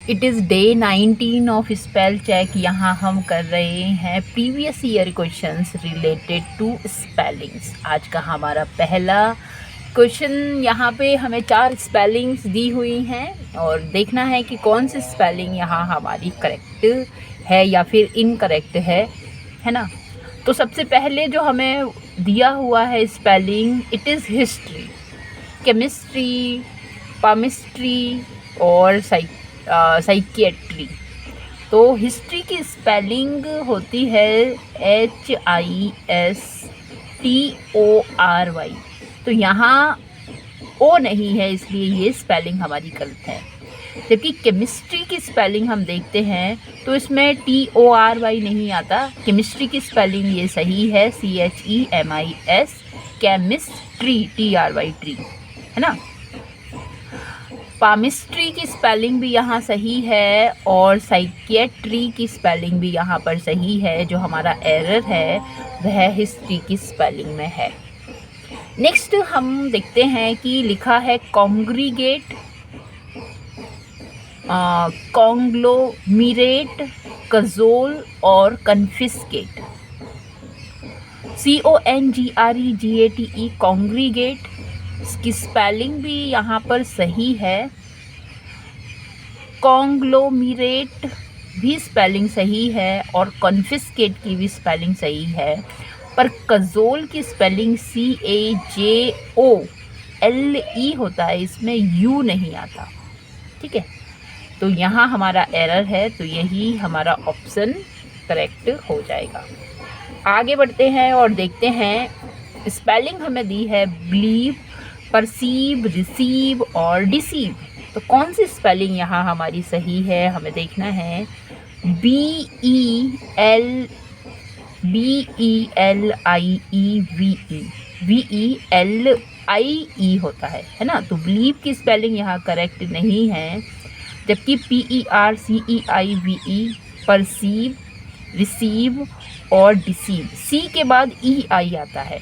It is day 19 of spell check. यहाँ हम कर रहे हैं previous year questions related to spellings. आज का हमारा पहला क्वेश्चन, यहाँ पे हमें 4 स्पेलिंग्स दी हुई हैं और देखना है कि कौन सी स्पेलिंग यहाँ हमारी करेक्ट है या फिर इनकरेक्ट है ना। तो सबसे पहले जो हमें दिया हुआ है spelling, it is history, chemistry, palmistry और साइकियाट्री। तो हिस्ट्री की स्पेलिंग होती है HISTORY। तो यहाँ ओ नहीं है, इसलिए ये स्पेलिंग हमारी गलत है। जबकि केमिस्ट्री की स्पेलिंग हम देखते हैं तो इसमें TORY नहीं आता। केमिस्ट्री की स्पेलिंग ये सही है, CHEMIS, केमिस्ट्री, TRY, ट्री, है ना। पामिस्ट्री की स्पेलिंग भी यहाँ सही है और साइकियाट्री की स्पेलिंग भी यहाँ पर सही है। जो हमारा एरर है वह हिस्ट्री की स्पेलिंग में है। नेक्स्ट हम देखते हैं कि लिखा है कॉन्ग्रीगेट, कॉन्ग्लोमीरेट, कज़ोल और कन्फिस्केट। CONGREGATE, कॉन्ग्रीगेट, इसकी स्पेलिंग भी यहाँ पर सही है। कॉन्ग्लोमीरेट भी स्पेलिंग सही है और कन्फिस्केट की भी स्पेलिंग सही है, पर कज़ोल की स्पेलिंग CAJOLE होता है, इसमें U नहीं आता। ठीक है, तो यहाँ हमारा एरर है, तो यही हमारा ऑप्शन करेक्ट हो जाएगा। आगे बढ़ते हैं और देखते हैं स्पेलिंग हमें दी है बिलीव, परसीव, रिसीव और डिसीव। तो कौन सी स्पेलिंग यहाँ हमारी सही है, हमें देखना है। VELIEVE होता है ना। तो बिलीव की स्पेलिंग यहाँ करेक्ट नहीं है, जबकि PERCEIVE, परसीव, रिसीव और डिसीव, सी के बाद EI आता है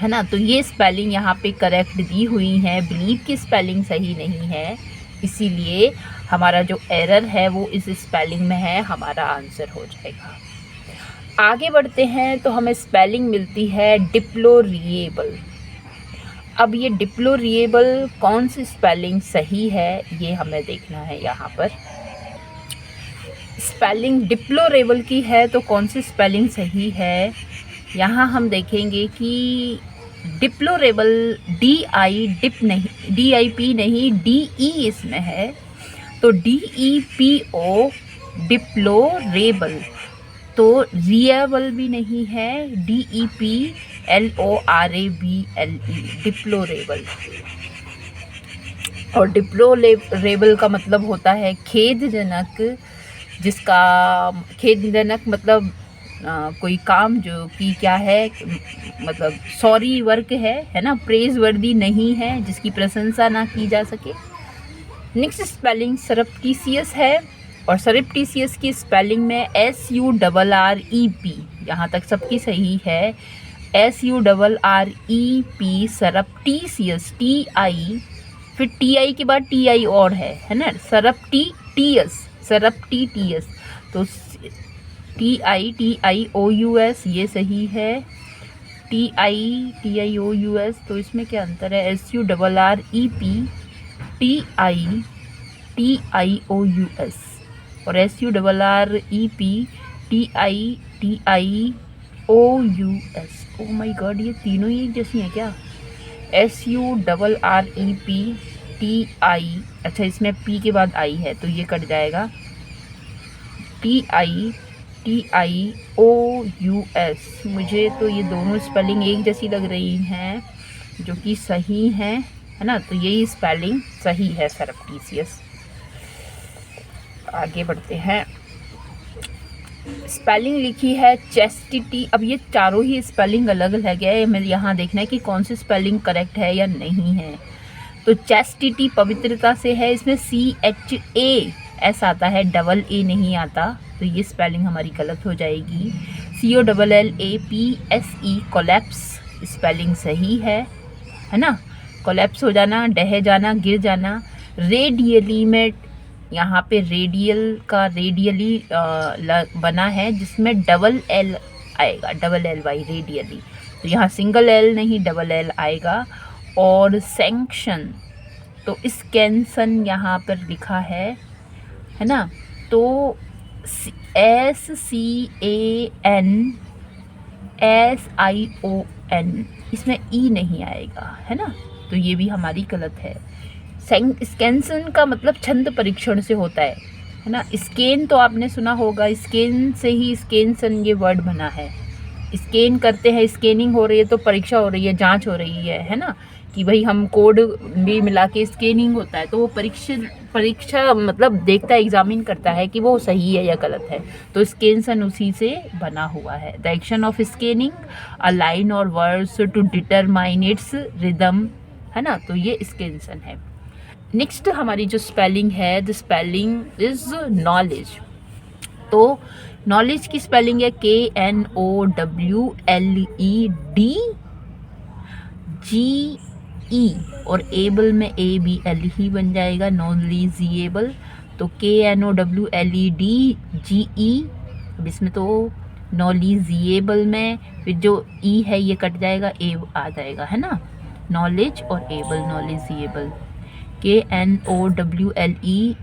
ना। तो ये स्पेलिंग यहाँ पे करेक्ट दी हुई है, बिलीव की स्पेलिंग सही नहीं है, इसीलिए हमारा जो एरर है वो इस स्पेलिंग में है, हमारा आंसर हो जाएगा। आगे बढ़ते हैं तो हमें स्पेलिंग मिलती है डिप्लोरिएबल। अब ये डिप्लोरिएबल कौन सी स्पेलिंग सही है ये हमें देखना है। यहाँ पर स्पेलिंग डिप्लोरेबल की है तो कौन सी स्पेलिंग सही है, यहाँ हम देखेंगे कि डिप्लोरेबल DIP नहीं DE इसमें है, तो DEPO डिप्लोरेबल। तो रिएबल भी नहीं है, DEPLORABLE, डिप्लोरेबल। और डिप्लोरेबल का मतलब होता है खेदजनक, जिसका खेदजनक मतलब कोई काम जो कि क्या है, मतलब सॉरी वर्क है ना, प्रेज वर्दी नहीं है, जिसकी प्रशंसा ना की जा सके। नेक्स्ट स्पेलिंग सरप्टिशियस है और सरप्टिशियस की स्पेलिंग में SURREP, यहाँ तक सबकी सही है। SURREP सरप्टिशियस, TI, फिर TI के बाद TI और है ना, सरप्टिटियस। तो TITIOUS ये सही है, TITIOUS। तो इसमें क्या अंतर है, SURREP TITIOUS और SURREP TITIOUS। Oh my God, ये तीनों ही एक जैसी हैं क्या। SURREP TI, अच्छा इसमें P के बाद I है तो ये कट जाएगा, TITIOUS। मुझे तो ये दोनों स्पेलिंग एक जैसी लग रही हैं, जो कि सही हैं, है ना। तो यही स्पेलिंग सही है, सरप्टिशियस। आगे बढ़ते हैं, स्पेलिंग लिखी है चेस्टिटी। अब ये चारों ही स्पेलिंग अलग अलग है, हमें यहाँ देखना है कि कौन सी स्पेलिंग करेक्ट है या नहीं है। तो चेस्टिटी पवित्रता से है, इसमें CHAS आता है, AA नहीं आता, तो ये स्पेलिंग हमारी गलत हो जाएगी। COLLAPSE कोलैप्स स्पेलिंग सही है ना। कोलैप्स हो जाना, ढह जाना, गिर जाना। रेडियली में यहाँ पे रेडियल का रेडियली बना है, जिसमें डबल एल आएगा, डबल एल वाई रेडियली। तो यहाँ सिंगल एल नहीं, डबल एल आएगा। और सैंक्शन, तो स्कैंसन यहाँ पर लिखा है ना, तो SCANSION, इसमें ई नहीं आएगा, है ना, तो ये भी हमारी गलत है। स्कैंसन का मतलब छंद परीक्षण से होता है ना। स्कैन तो आपने सुना होगा, स्कैन से ही स्कैंसन ये वर्ड बना है। स्कैन करते हैं, स्कैनिंग हो रही है तो परीक्षा हो रही है, जांच हो रही है ना, कि भाई हम कोड भी मिला के स्कैनिंग होता है, तो वो परीक्षा मतलब देखता है, एग्जामिन करता है कि वो सही है या गलत है। तो स्कैंसन उसी से बना हुआ है। The action of scanning a line और words to determine its rhythm, है ना, तो ये स्कैंसन है। नेक्स्ट हमारी जो स्पेलिंग है, द स्पेलिंग इज नॉलेज। तो नॉलेज की स्पेलिंग है KNOWLEDGE, और एबल में ABL ही बन जाएगा, नॉलेजिएबल। तो KNOWLEDGE, अब इसमें तो नॉलेजिएबल में फिर जो ई है ये कट जाएगा, ए आ जाएगा, है ना, नॉलेज और एबल, नॉलेजिएबल। KNOWLEDGE,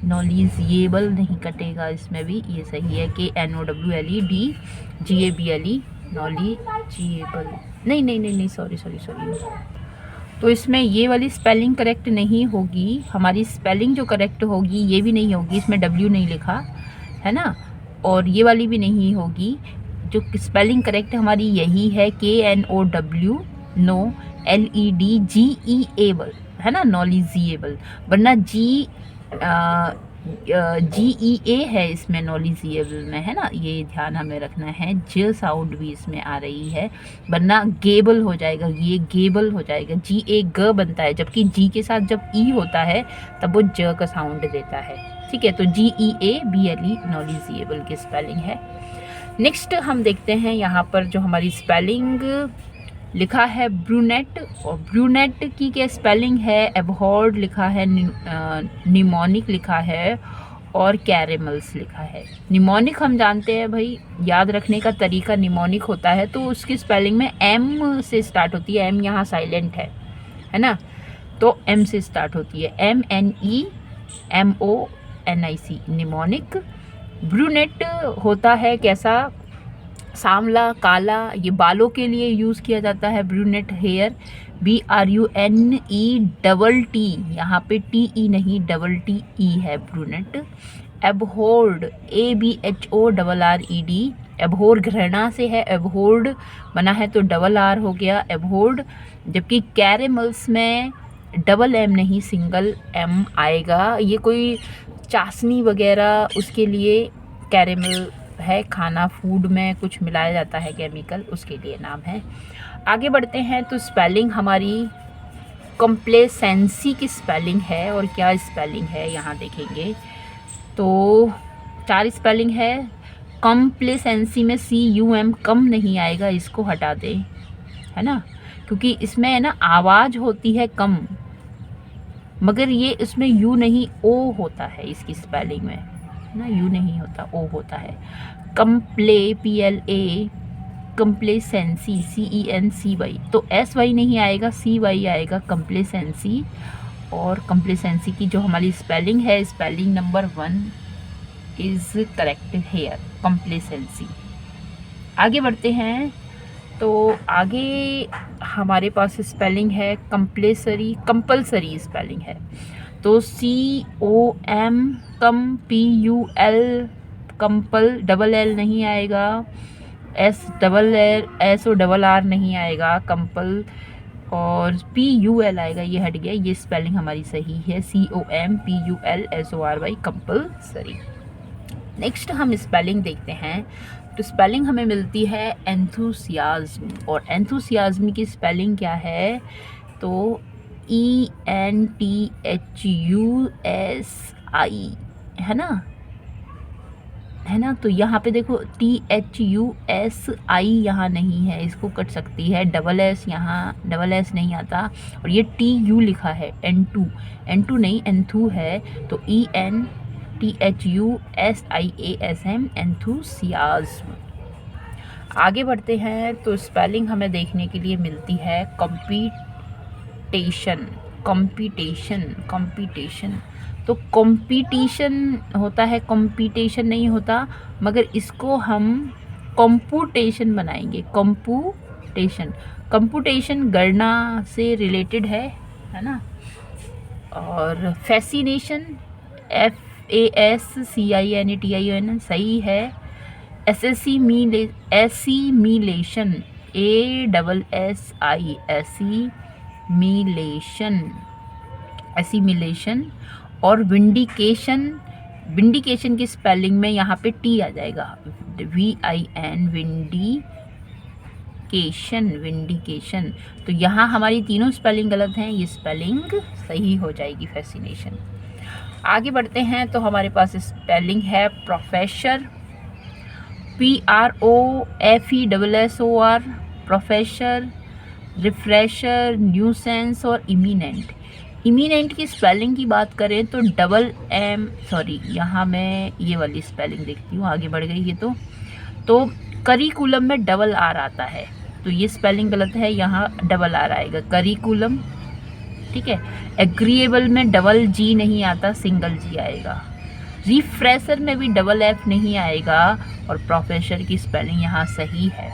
नॉलेजिएबल नहीं कटेगा, इसमें भी ये सही है, KNOWLEDGABLE, नॉलेजिएबल। नहीं, सॉरी। तो इसमें ये वाली स्पेलिंग करेक्ट नहीं होगी। हमारी स्पेलिंग जो करेक्ट होगी ये भी नहीं होगी, इसमें W नहीं लिखा है ना, और ये वाली भी नहीं होगी। जो स्पेलिंग करेक्ट हमारी यही है, KNOWLEDGEABLE, है ना, नॉलेजिएबल, वरना GEA है इसमें, नॉलेजिएबल में, है ना, ये ध्यान हमें रखना है। ज साउंड भी इसमें आ रही है, वरना गेबल हो जाएगा, ये गेबल हो जाएगा। GA ग बनता है, जबकि जी के साथ जब ई होता है तब वो ज का साउंड देता है, ठीक है। तो GEABLE नॉलेजिएबल की स्पेलिंग है। नेक्स्ट हम देखते हैं यहाँ पर जो हमारी स्पेलिंग लिखा है ब्रूनेट, और ब्रूनेट की क्या स्पेलिंग है, एबहॉर्ड लिखा है, निमोनिक लिखा है, और कैरेमल्स लिखा है। निमोनिक हम जानते हैं भाई, याद रखने का तरीका निमोनिक होता है, तो उसकी स्पेलिंग में M से स्टार्ट होती है, M यहाँ साइलेंट है ना, तो M से स्टार्ट होती है, MNEMONIC, निमोनिक। ब्रूनेट होता है कैसा, सांवला, काला, ये बालों के लिए यूज़ किया जाता है ब्रूनेट हेयर, BRUNETT, यहाँ पे TE नहीं, TE है ब्रूनेट। एबहोर्ड, ABHORRED, एबहोर घृणा से है, एबहोर्ड बना है तो R हो गया, एबहोर्ड। जबकि कैरेमल्स में M नहीं, सिंगल M आएगा। ये कोई चाशनी वगैरह उसके लिए कैरेमल है, खाना फूड में कुछ मिलाया जाता है केमिकल, उसके लिए नाम है। आगे बढ़ते हैं, तो स्पेलिंग हमारी कंप्लेसेंसी की स्पेलिंग है, और क्या स्पेलिंग है यहाँ देखेंगे तो 4 स्पेलिंग है। कंप्लेसेंसी में CUM कम नहीं आएगा, इसको हटा दें, है ना, क्योंकि इसमें है ना आवाज़ होती है कम, मगर ये इसमें U नहीं O होता है, इसकी स्पेलिंग में ना U नहीं होता, O होता है। PLA, कंप्लेसेंसी, CENCY, तो SY नहीं आएगा, CY आएगा, कंप्लेसेंसी। और कंप्लेसेंसी की जो हमारी स्पेलिंग है, spelling number 1 is correct here, complacency. आगे बढ़ते हैं, तो आगे हमारे पास स्पेलिंग है कंपल्सरी स्पेलिंग है, तो COM, PUL, कंपल, LL नहीं आएगा, SORR नहीं आएगा, कंपल, और PUL आएगा, ये हट गया, ये स्पेलिंग हमारी सही है, COMPULSORY, कंपल्सरी। नेक्स्ट हम स्पेलिंग देखते हैं, तो स्पेलिंग हमें मिलती है एंथुसियाज्म, और एंथुसियाज्म की स्पेलिंग क्या है, तो ENTHUSI, है ना, है ना। तो यहाँ पे देखो THUSI यहाँ नहीं है, इसको कट सकती है। डबल एस यहाँ डबल एस नहीं आता, और ये TU लिखा है, N2 नहीं एंथू है, तो ENTHUSIASM एंथुसियाज्म। आगे बढ़ते हैं तो स्पेलिंग हमें देखने के लिए मिलती है कंपटीशन। तो कंपटीशन होता है, कंपटीशन नहीं होता, मगर इसको हम कंप्यूटेशन बनाएंगे। कंप्यूटेशन गणना से रिलेटेड है ना। और फैसिनेशन FASCINATION सही है। Assimilation assimilation. और विंडिकेशन की स्पेलिंग में यहाँ पे T आ जाएगा, VIN विंडिकेशन। तो यहाँ हमारी तीनों स्पेलिंग गलत हैं, ये स्पेलिंग सही हो जाएगी फैसिनेशन। आगे बढ़ते हैं तो हमारे पास स्पेलिंग है professor, PROFESSOR, professor, refresher, nuisance और इमिनेंट की स्पेलिंग की बात करें तो यहाँ मैं ये वाली स्पेलिंग देखती हूँ, आगे बढ़ गई ये तो करिकुलम में डबल आर आता है, तो ये स्पेलिंग गलत है, यहाँ डबल आर आएगा करिकुलम, ठीक है। एग्रीएबल में डबल G नहीं आता, सिंगल G आएगा। रिफ्रेशर में भी डबल F नहीं आएगा, और प्रोफेसर की स्पेलिंग यहाँ सही है,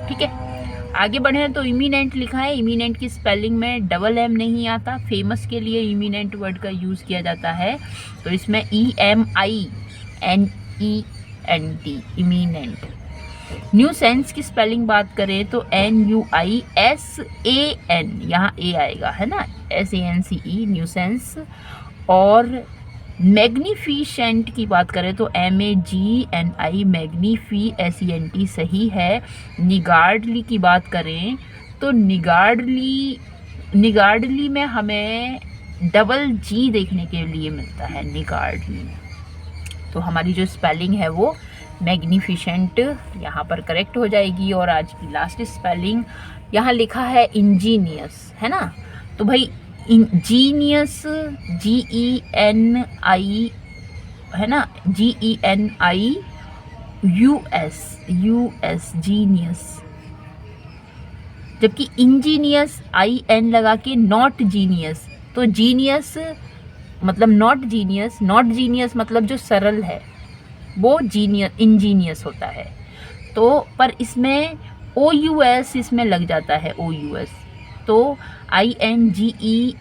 ठीक है। आगे बढ़े तो इमिनेंट लिखा है, इमिनेंट की स्पेलिंग में डबल M नहीं आता, फेमस के लिए इमिनेंट वर्ड का यूज़ किया जाता है, तो इसमें EMINENT इमिनेंट। न्यूसेंस की स्पेलिंग बात करें तो NUISAN, यहाँ A आएगा, है ना, SANCE न्यूसेंस। और मैग्निफिशेंट की बात करें तो MAGNI मैग्निफिसेंट सही है। निगार्डली की बात करें तो निगार्डली में हमें डबल G देखने के लिए मिलता है, निगार्डली। तो हमारी जो स्पेलिंग है वो मैग्निफिसेंट यहाँ पर करेक्ट हो जाएगी। और आज की लास्ट स्पेलिंग यहाँ लिखा है इंजीनियस, है ना। तो भाई इंजीनियस GENI है ना, GENIUS जीनियस, जबकि इंजीनियस IN लगा के नॉट जीनियस, तो जीनियस मतलब नॉट जीनियस मतलब जो सरल है वो इंजीनियस होता है। तो पर इसमें OUS इसमें लग जाता है, OUS, तो INGENI,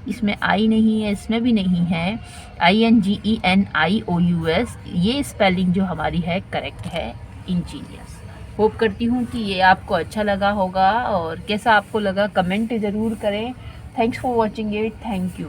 इसमें I नहीं है, इसमें भी नहीं है, INGENIOUS, ये स्पेलिंग जो हमारी है करेक्ट है, इंजीनियस। होप करती हूँ कि ये आपको अच्छा लगा होगा, और कैसा आपको लगा कमेंट ज़रूर करें। Thanks for watching it, thank you.